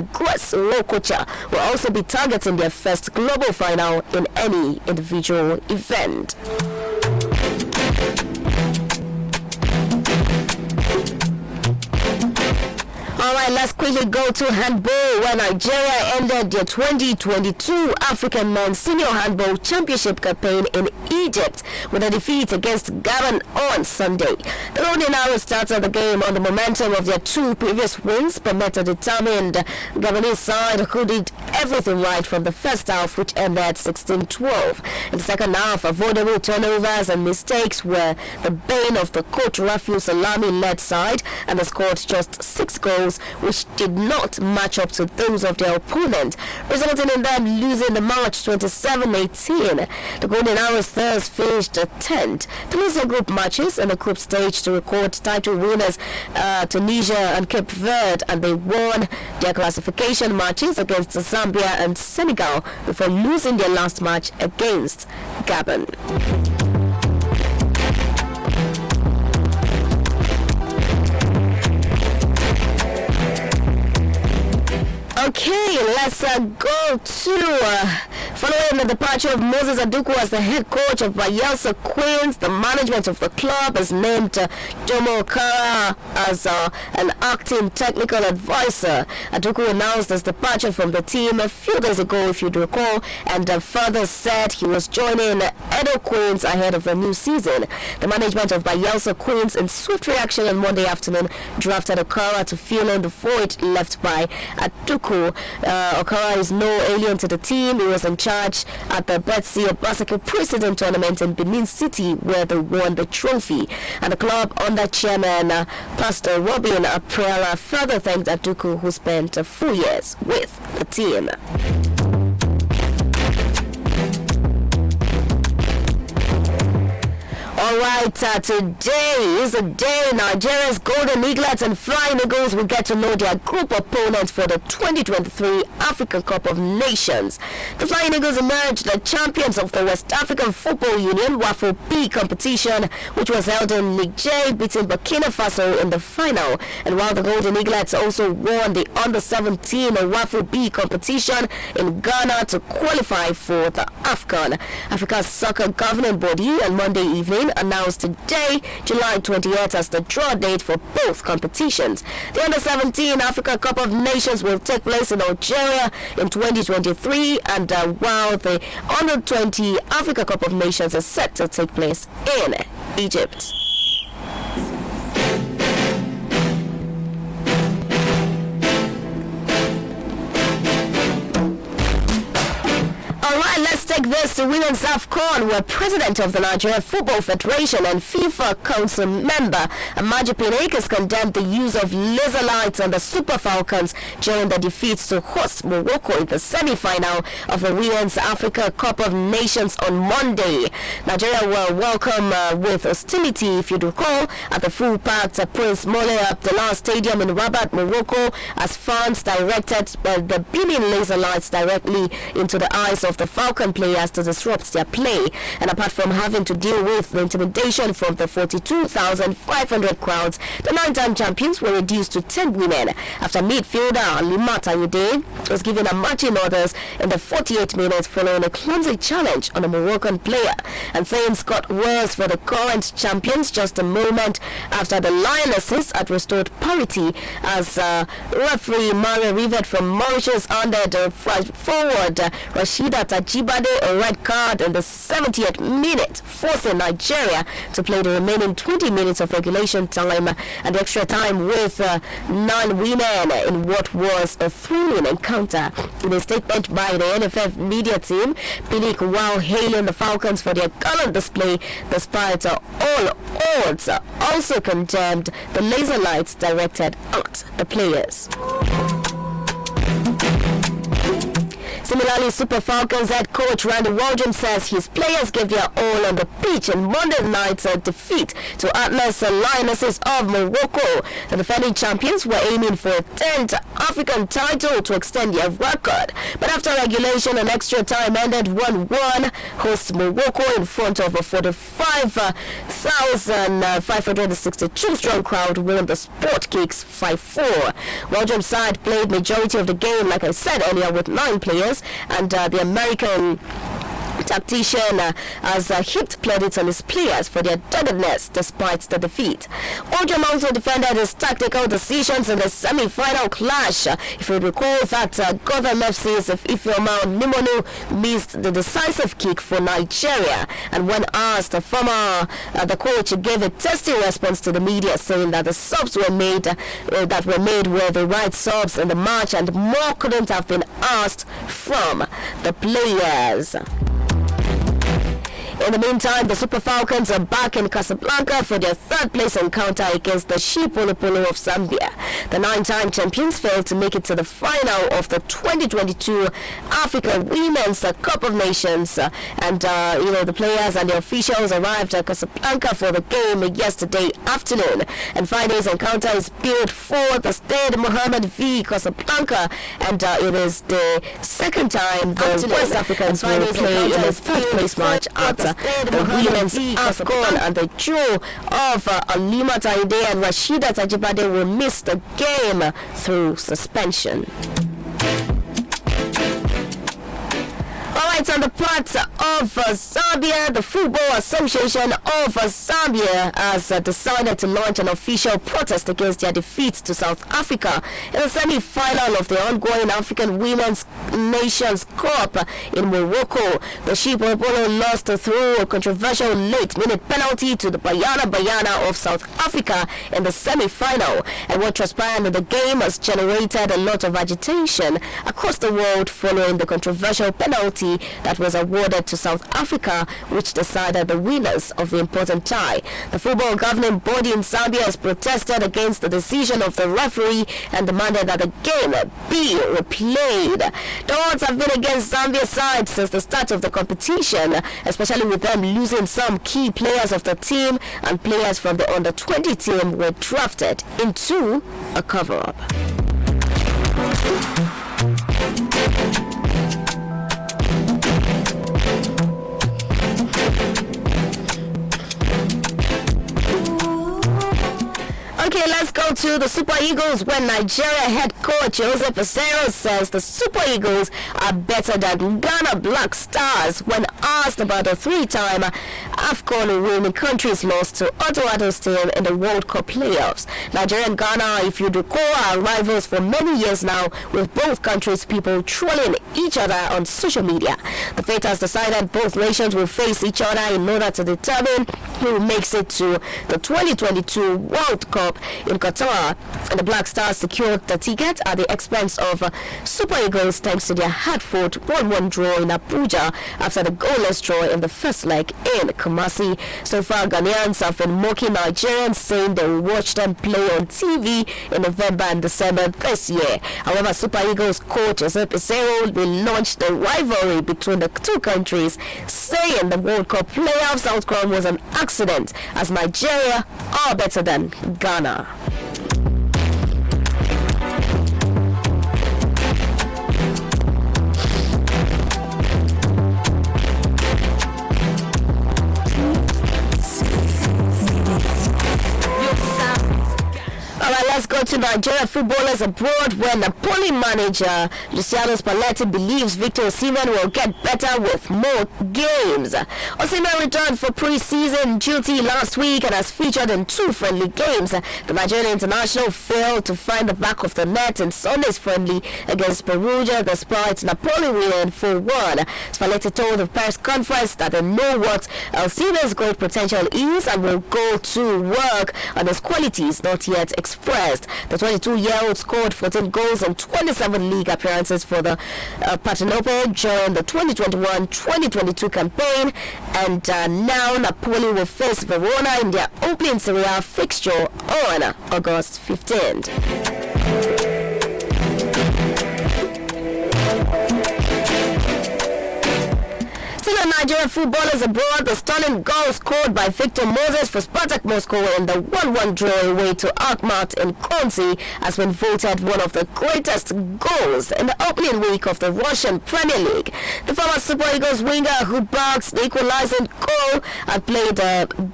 and Grace Lokocha will also be targeting their first global final in any individual event. Alright, let's quickly go to handball, where Nigeria ended their 2022 African Men's Senior Handball Championship campaign in Egypt with a defeat against Gabon on Sunday. The Golden Arrows started the game on the momentum of their two previous wins, but met a determined Gabonese side who did everything right from the first half, which ended 16-12. In the second half, avoidable turnovers and mistakes were the bane of the coach Rafiu Salami-led side, and they scored just 6 goals, which did not match up to those of their opponent, resulting in them losing the match 27-18. The Golden Arrows thus finished 10th. To lose their group matches in the group stage to record title winners Tunisia and Cape Verde, and they won their classification matches against Zambia and Senegal before losing their last match against Gabon. Okay, let's go to following the departure of Moses Aduku as the head coach of Bayelsa Queens. The management of the club has named Jomo Okara as an acting technical advisor. Aduku announced his departure from the team a few days ago, if you'd recall, and further said he was joining Edo Queens ahead of the new season. The management of Bayelsa Queens, in swift reaction on Monday afternoon, drafted Okara to fill in the void left by Aduku. Okara is no alien to the team. He was in charge at the Betsy Obaseki President Tournament in Benin City, where they won the trophy. And the club, under chairman Pastor Robin Aprela, further thanked Aduku, who spent 4 years with the team. Alright, today is the day Nigeria's Golden Eaglets and Flying Eagles will get to know their group opponents for the 2023 African Cup of Nations. The Flying Eagles emerged the champions of the West African Football Union WAFO B competition, which was held in Niger, beating Burkina Faso in the final. And while the Golden Eaglets also won the Under-17 WAFO B competition in Ghana to qualify for the AFCON. Africa's soccer governing body on Monday evening announced today, July 28th, as the draw date for both competitions. The Under-17 Africa Cup of Nations will take place in Algeria in 2023, and while the Under-20 Africa Cup of Nations is set to take place in Egypt. Alright, let's take this to Women's AFCON, where President of the Nigeria Football Federation and FIFA Council member Amaji Pinnick condemned the use of laser lights on the Super Falcons during the defeat to host Morocco in the semi-final of the Women's Africa Cup of Nations on Monday. Nigeria were welcome with hostility, if you recall, at the full-packed Prince Moulay Abdallah Stadium in Rabat, Morocco, as fans directed the beaming laser lights directly into the eyes of the Falcon players to disrupt their play. And apart from having to deal with the intimidation from the 42,500 crowds, the 9-time champions were reduced to 10 women after midfielder Limata Yude was given a marching orders in the 48 minutes following a clumsy challenge on a Moroccan player. And things got worse for the current champions just a moment after the Lionesses had restored parity as referee Mario Rivet from Mauritius handed forward Rashida Tajibade a red card in the 70th minute, forcing Nigeria to play the remaining 20 minutes of regulation time and extra time with 9 women in what was a thrilling encounter. In a statement by the NFF media team, Pinnick, while hailing the Falcons for their gallant display despite all odds, also condemned the laser lights directed at the players. Similarly, Super Falcons head coach Randy Waldrum says his players gave their all on the pitch in Monday night's defeat to Atlas Lionesses of Morocco. The defending champions were aiming for a 10th African title to extend their record, but after regulation and extra time ended 1-1, hosts Morocco in front of a 45,562 strong crowd won the Sport Kicks 5-4. Waldrum's side played majority of the game, like I said earlier, with 9 players, and the American tactician has heaped plaudits on his players for their doggedness despite the defeat. Waldrum also defended his tactical decisions in the semi-final clash. If you recall that Gotham FC's Ifeoma Nimonu missed the decisive kick for Nigeria, and when asked, the coach gave a testy response to the media, saying that the subs were made were the right subs in the match and more couldn't have been asked from the players. In the meantime, the Super Falcons are back in Casablanca for their third place encounter against the Chipolopolo of Zambia. The 9-time champions failed to make it to the final of the 2022 Africa Women's Cup of Nations, and the players and the officials arrived at Casablanca for the game yesterday afternoon. And Friday's encounter is billed for the Stade Mohammed v Casablanca, and it is the second time the West Africans will play in a third place match at the Women's AFCON, and the duo of Alima Taide and Rashida Tajibade will miss the game through suspension. Alright, on the part of Zambia, the Football Association of Zambia has decided to launch an official protest against their defeat to South Africa in the semi-final of the ongoing African Women's Nations Cup in Morocco. The Chipolopolo lost through a controversial late-minute penalty to the Banyana of South Africa in the semi-final, and what transpired in the game has generated a lot of agitation across the world following the controversial penalty that was awarded to South Africa, which decided the winners of the important tie. The football governing body in Zambia has protested against the decision of the referee and demanded that the game be replayed. The odds have been against Zambia's side since the start of the competition, especially with them losing some key players of the team, and players from the under-20 team were drafted into a cover-up. Okay, let's go to the Super Eagles, when Nigeria head coach Jose Peseiro says the Super Eagles are better than Ghana Black Stars when asked about the 3-time AFCON winning country's loss to Otto team in the World Cup playoffs. Nigeria and Ghana, if you recall, are rivals for many years now, with both countries' people trolling each other on social media. The fate has decided both nations will face each other in order to determine who makes it to the 2022 World Cup in Qatar, and the Black Stars secured the ticket at the expense of Super Eagles thanks to their hard-fought 1-1 draw in Abuja after the goalless draw in the first leg in Kumasi. So far, Ghanaians have been mocking Nigerians, saying they will watch them play on TV in November and December this year. However, Super Eagles coach Jose Peseiro will launch the rivalry between the two countries, saying the World Cup playoffs outcome was an accident, as Nigeria are better than Ghana. Alright, let's go to Nigeria footballers abroad, where Napoli manager Luciano Spalletti believes Victor Osimhen will get better with more games. Osimhen returned for pre-season duty last week and has featured in 2 friendly games. The Nigerian international failed to find the back of the net in Sunday's friendly against Perugia, despite Napoli winning 4-1. Spalletti told the press conference that they know what Osimhen's great potential is and will go to work on his qualities not yet expressed. The 22-year-old scored 14 goals and 27 league appearances for the Partenope during the 2021-2022 campaign, and now Napoli will face Verona in their opening Serie A fixture on August 15th. Nigerian footballers abroad, the stunning goal scored by Victor Moses for Spartak Moscow in the 1-1 draw away to Akhmat in Konzi has been voted one of the greatest goals in the opening week of the Russian Premier League. The former Super Eagles winger who bags the equalizing goal had played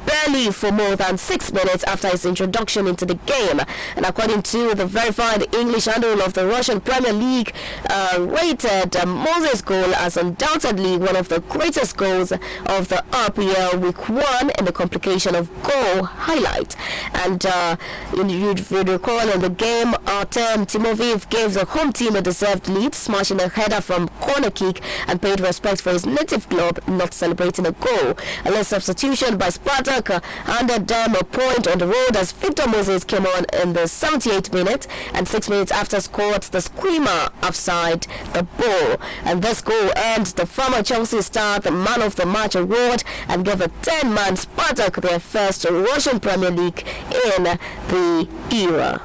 barely for more than 6 minutes after his introduction into the game. And according to the verified English handle of the Russian Premier League, rated Moses' goal as undoubtedly one of the greatest goals of the RPL Week 1 in the complication of goal highlight. And you'd recall in the game, Artem Timofeyev gave the home team a deserved lead, smashing a header from corner kick and paid respect for his native club, not celebrating a goal. A late substitution by Spartak handed them a point on the road as Victor Moses came on in the 78th minute and 6 minutes after scored the screamer offside the ball. And this goal earned the former Chelsea star the Man of the Match award and gave a 10-man Spartak their first Russian Premier League in the era.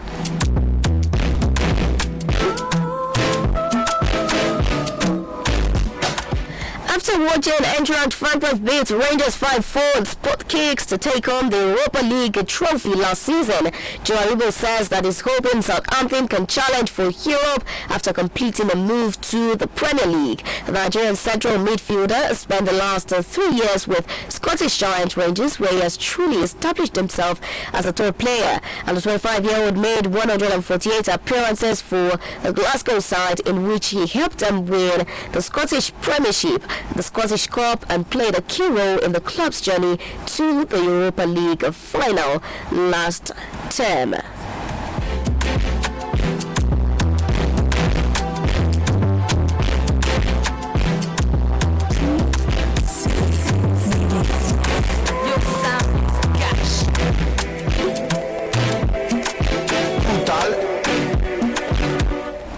After watching Eintracht Frankfurt beat Rangers 5-4 in spot kicks to take home the Europa League trophy last season, Joe Aribo says that he's hoping Southampton can challenge for Europe after completing a move to the Premier League. The Nigerian central midfielder spent the last 3 years with Scottish Giant Rangers, where he has truly established himself as a top player. And the 25-year-old made 148 appearances for the Glasgow side, in which he helped them win the Scottish Premiership, the Scottish Cup, and played a key role in the club's journey to the Europa League final last term.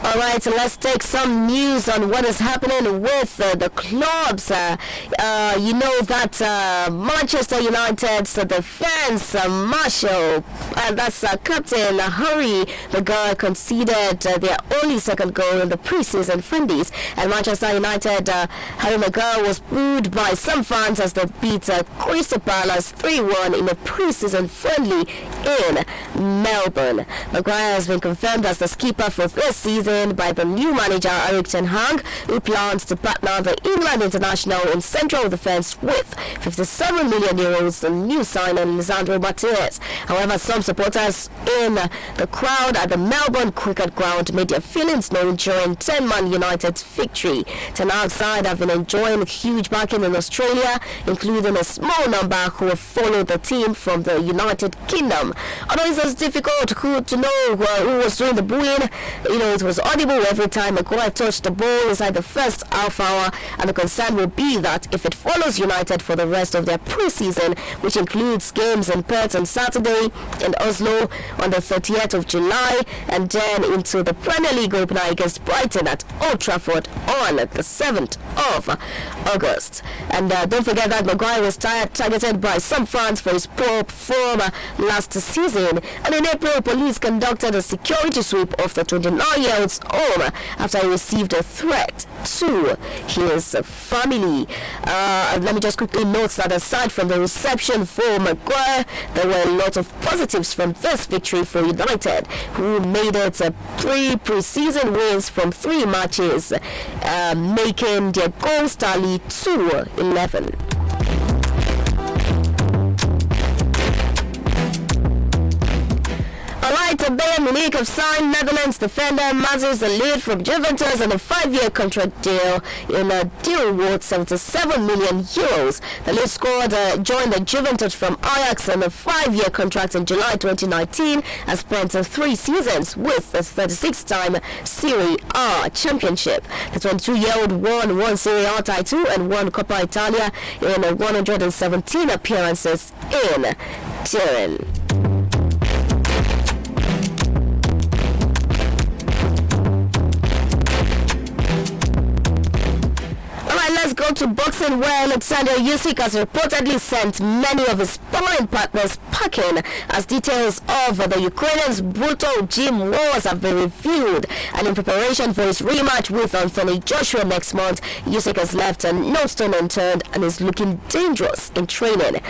Alright, so let's take some news on what is happening with the clubs. You know that Manchester United's defense marshal, that's Captain Harry Maguire, conceded their only second goal in the preseason friendlies. And Manchester United, Harry Maguire was booed by some fans as they beat Crystal Palace 3-1 in a preseason friendly in Melbourne. Maguire has been confirmed as the skipper for this season by the new manager Erik ten Hag, who plans to partner the England international in central defence with €57 million and new signing Lisandro Martinez. However, some supporters in the crowd at the Melbourne Cricket Ground made their feelings known during 10-man United's victory. Ten Hag's side have been enjoying huge backing in Australia, including a small number who have followed the team from the United Kingdom. Although it was difficult to know who was doing the booing, it was audible every time Maguire touched the ball inside the first half hour, and the concern will be that if it follows United for the rest of their pre-season, which includes games in Perth on Saturday and Oslo on the 30th of July, and then into the Premier League opener against Brighton at Old Trafford on the 7th of August. And don't forget that Maguire was targeted by some fans for his poor form last season, and in April, police conducted a security sweep of the 29-year-old's home after he received a threat to his family. Let me just quickly note that aside from the reception for Maguire, there were a lot of positives from this victory for United, who made it 3 pre-season wins from 3 matches, making their goals tally to 11. Alright, Bayern Munich have signed Netherlands defender Mazus Alid from Juventus on a 5-year contract deal in a deal worth €77 million. The lead scored joined the Juventus from Ajax on a 5-year contract in July 2019 and spent 3 seasons with the 36-time Serie A championship. The 22-year-old won 1 Serie A title and 1 Coppa Italia in 117 appearances in Turin. Let's let's go to boxing where Alexander Usyk has reportedly sent many of his sparring partners packing as details of the Ukrainian's brutal gym wars have been revealed. And in preparation for his rematch with Anthony Joshua next month, Usyk has left no stone unturned and is looking dangerous in training.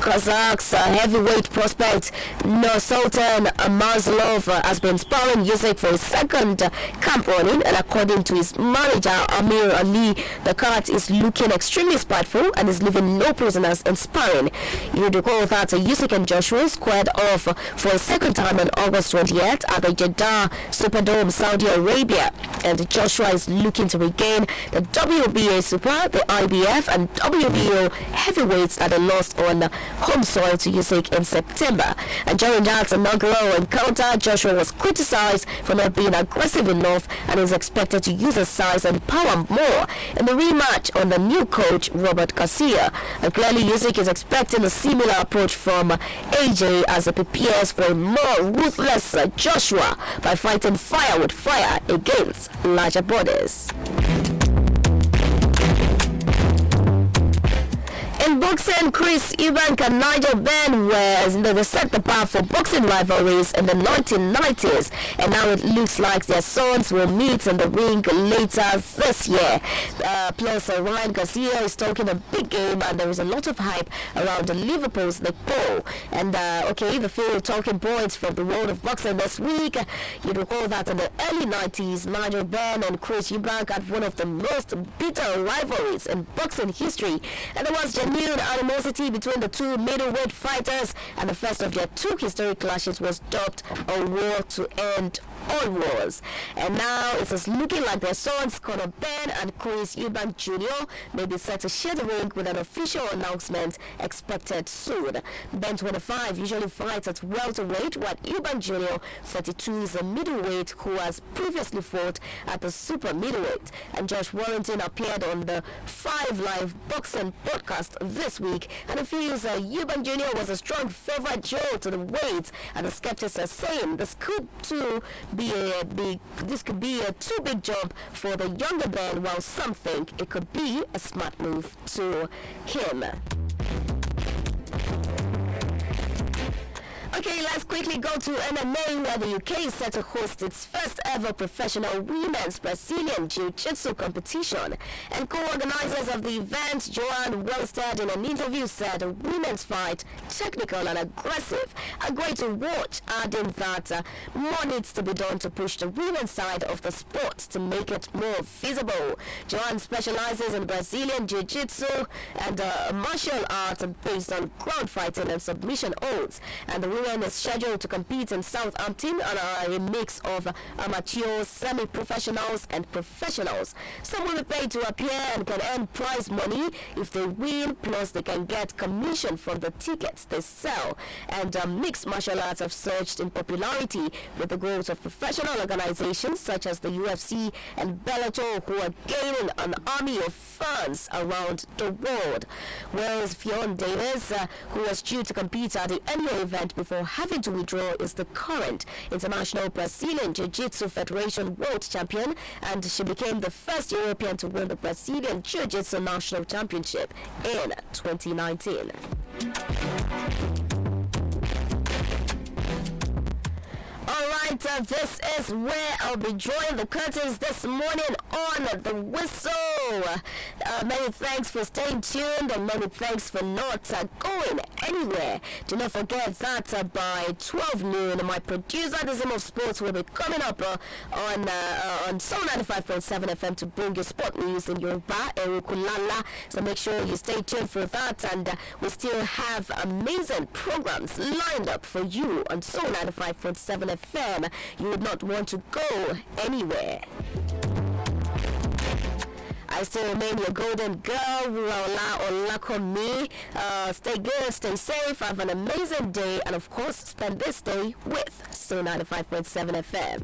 Kazakh's heavyweight prospect Nursultan Mazlov has been sparring Usyk for his second camp running, and according to his manager Amir Ali, the cat is looking extremely spiteful and is leaving no prisoners in sparring. You recall that Usyk and Joshua squared off for a second time on August 28th at the Jeddah Superdome, Saudi Arabia, and Joshua is looking to regain the WBA Super, the IBF, and WBO heavyweights that are lost on home soil to Usyk in September. And during that inaugural encounter, Joshua was criticized for not being aggressive enough and is expected to use his size and power more in the rematch on the new coach Robert Garcia. And clearly Usyk is expecting a similar approach from AJ as he prepares for a more ruthless Joshua by fighting fire with fire against larger bodies. In boxing, Chris Eubank and Nigel Benn they set the bar for boxing rivalries in the 1990s, and now it looks like their sons will meet in the ring later this year. Plus, Ryan Garcia is talking a big game, and there is a lot of hype around Liverpool's Nick Paul. And the few talking points from the world of boxing this week. You recall that in the early 90s, Nigel Benn and Chris Eubank had one of the most bitter rivalries in boxing history, and there was genuine animosity between the two middleweight fighters, and the first of their two historic clashes was dubbed a war to end all wars. And now it is looking like their sons Conor Benn and Chris Eubank Jr. may be set to share the ring with an official announcement expected soon. Benn, 25, usually fights at welterweight, while Eubank Jr., 32, is a middleweight who has previously fought at the super middleweight. And Josh Warrington appeared on the 5 Live Boxing podcast this week, and he feels Eubank Jr. was a strong favorite Joe to the weight, and the skeptics are saying this could be a too big jump for the younger Benn, while some think it could be a smart move to him. Okay, let's quickly go to MMA, where the UK is set to host its first ever professional women's Brazilian Jiu-Jitsu competition. And co-organizers of the event, Joanne Wellstead, in an interview said a women's fight, technical and aggressive, are great to watch, adding that more needs to be done to push the women's side of the sport to make it more visible. Joanne specializes in Brazilian Jiu-Jitsu and martial art based on ground fighting and submission holds. And the women is scheduled to compete in Southampton and are a mix of amateurs, semi-professionals and professionals. Some will be paid to appear and can earn prize money if they win, plus they can get commission from the tickets they sell. And mixed martial arts have surged in popularity with the growth of professional organizations such as the UFC and Bellator, who are gaining an army of fans around the world. Whereas Fionn Davis, who was due to compete at the annual event before having to withdraw, is the current International Brazilian Jiu-Jitsu Federation World Champion, and she became the first European to win the Brazilian Jiu-Jitsu National Championship in 2019. Alright, this is where I'll be drawing the curtains this morning on The Whistle. Many thanks for staying tuned, and many thanks for not going anywhere. Do not forget that by 12 noon, my producer, The Zim of Sports, will be coming up on Soul 95.7 FM to bring you sport news in Yoruba, Erukulala. So make sure you stay tuned for that, and we still have amazing programs lined up for you on Soul 95.7 FM. You would not want to go anywhere. I still remain your golden girl, Rula Olakomi. Stay good, stay safe, have an amazing day, and of course, spend this day with Soul 95.7 FM.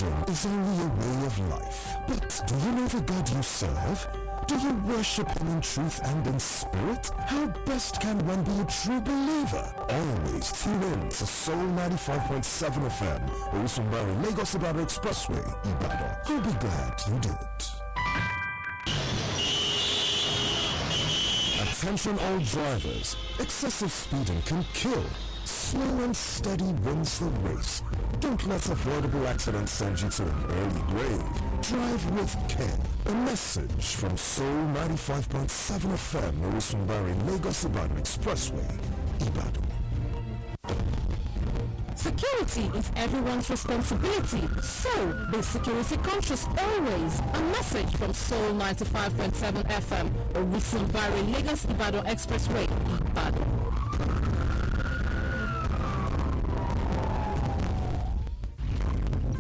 religion is only a way of life. But do you know the God you serve? Do you worship Him in truth and in spirit? How best can one be a true believer? Always tune in to Soul 95.7 FM, Osunbari Lagos Ibadan Expressway, Ibadan. You'll be glad you did. Attention all drivers, excessive speeding can kill. Slow and steady wins the race. Don't let avoidable accidents send you to an early grave. Drive with care. A message from Soul 95.7 FM, Osunbari Lagos Ibadan Expressway, Ibadan. Security is everyone's responsibility, so be security conscious always. A message from Soul 95.7 FM, Osunbari Lagos Ibadan Expressway, Ibadan.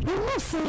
We must say